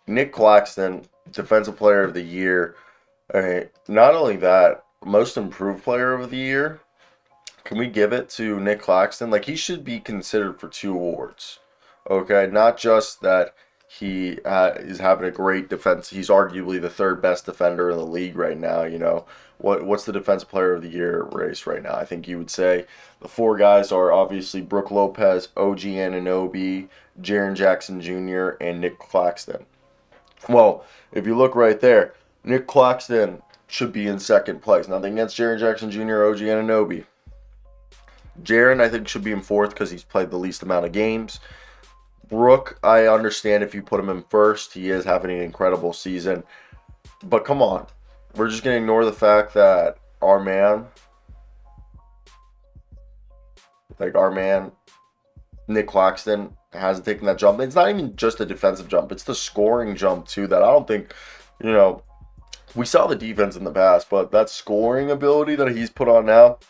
Nic Claxton, Defensive Player of the Year. Not only that, Most Improved Player of the Year. Can we give it to Nic Claxton? Like, he should be considered for two awards. Okay, not just that he is having a great defense. He's arguably the third best defender in the league right now. What's the Defensive Player of the Year race right now? I think you would say the four guys are obviously Brooke Lopez, OG Anunoby, Jaren Jackson Jr., and Nic Claxton. Well, if you look right there, Nic Claxton should be in second place. Nothing against Jaren Jackson Jr., OG Anunoby. Jaren, I think, should be in fourth because he's played the least amount of games. Brooke, I understand if you put him in first. He is having an incredible season. But come on. We're just going to ignore the fact that our man, Nic Claxton, hasn't taken that jump. It's not even just a defensive jump, it's the scoring jump, too, that I don't think, you know, we saw the defense in the past, but that scoring ability that he's put on now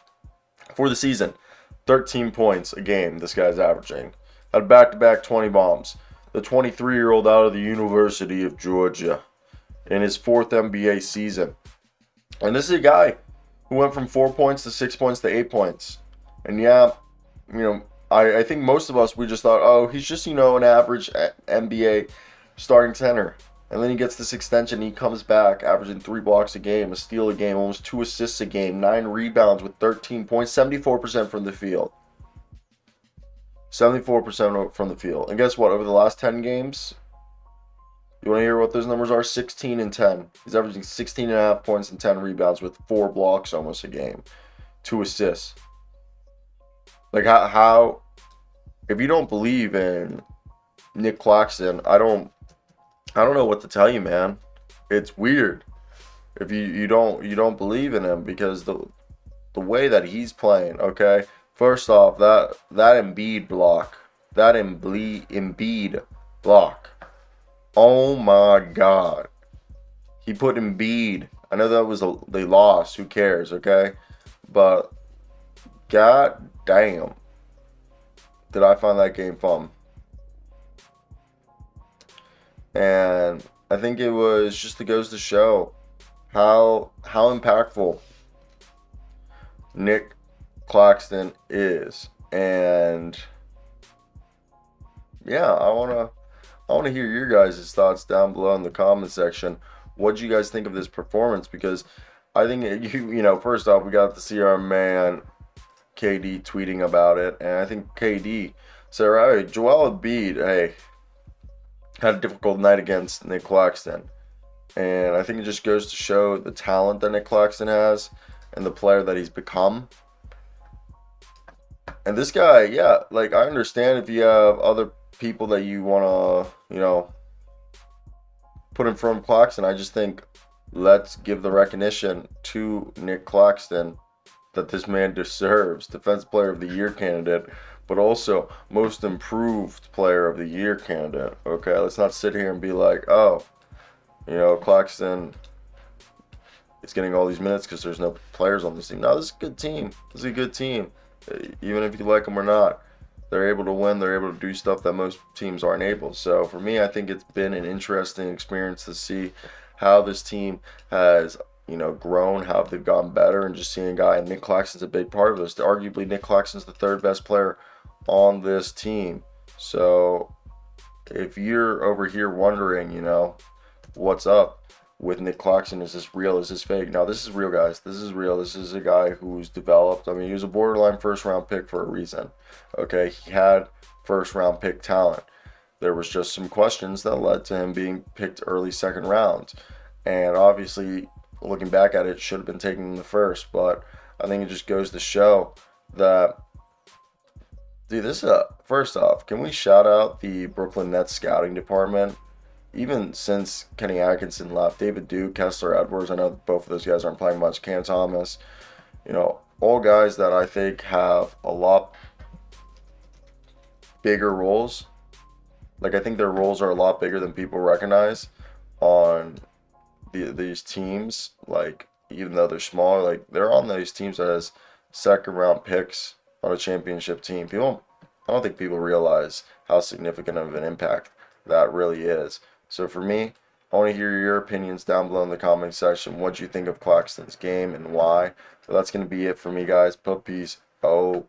for the season, 13 points a game this guy's averaging. Had back-to-back 20 bombs. The 23-year-old out of the University of Georgia in his fourth NBA season. And this is a guy who went from 4 points to 6 points to 8 points. And yeah, I think most of us, we just thought, oh, he's just, an average NBA starting center. And then he gets this extension. He comes back, averaging 3 blocks a game, a steal a game, almost 2 assists a game, 9 rebounds with 13 points, 74% from the field. 74% from the field. And guess what? Over the last 10 games, you want to hear what those numbers are? 16 and 10. He's averaging 16 and a half points and 10 rebounds with 4 blocks almost a game, 2 assists. Like how if you don't believe in Nic Claxton, I don't know what to tell you, man. It's weird if you don't believe in him because the way that he's playing. Okay, first off, that Embiid block. Oh my God, he put Embiid. I know that they lost. Who cares? Okay, but god damn, did I find that game fun? And I think it was just, it goes to show how impactful Nic Claxton is. And yeah, I wanna hear your guys' thoughts down below in the comment section. What do you guys think of this performance? Because I think first off, we got to see our man KD tweeting about it, and I think KD said, right, Joel Embiid, hey, had a difficult night against Nic Claxton. And I think it just goes to show the talent that Nic Claxton has and the player that he's become. And this guy, yeah, like I understand if you have other people that you want to, put in front of Claxton. I just think let's give the recognition to Nic Claxton that this man deserves. Defensive Player of the Year candidate, but also Most Improved Player of the Year candidate. Okay, let's not sit here and be like, oh, Claxton is getting all these minutes because there's no players on this team. No, this is a good team. This is a good team. Even if you like them or not, they're able to win. They're able to do stuff that most teams aren't able. So for me, I think it's been an interesting experience to see how this team has grown, how they've gotten better, and just seeing a guy, and Nic Claxton's a big part of this. Arguably, Nic Claxton's the third best player on this team. So if you're over here wondering, what's up with Nic Claxton, is this real? Is this fake? No, this is real, guys. This is real. This is a guy who's developed. I mean, he was a borderline first round pick for a reason. Okay, he had first round pick talent. There was just some questions that led to him being picked early second round. And obviously, looking back at it, it should have been taken in the first. But I think it just goes to show that, dude, this is first off, can we shout out the Brooklyn Nets scouting department? Even since Kenny Atkinson left, David Duke, Kessler Edwards, I know both of those guys aren't playing much, Cam Thomas, all guys that I think have a lot bigger roles. Like, I think their roles are a lot bigger than people recognize on these teams. Like, even though they're smaller, like, they're on these teams as second round picks on a championship team. I don't think people realize how significant of an impact that really is. So for me, I want to hear your opinions down below in the comment section. What you think of Claxton's game and why. But that's going to be it for me, guys. Peace. Oh.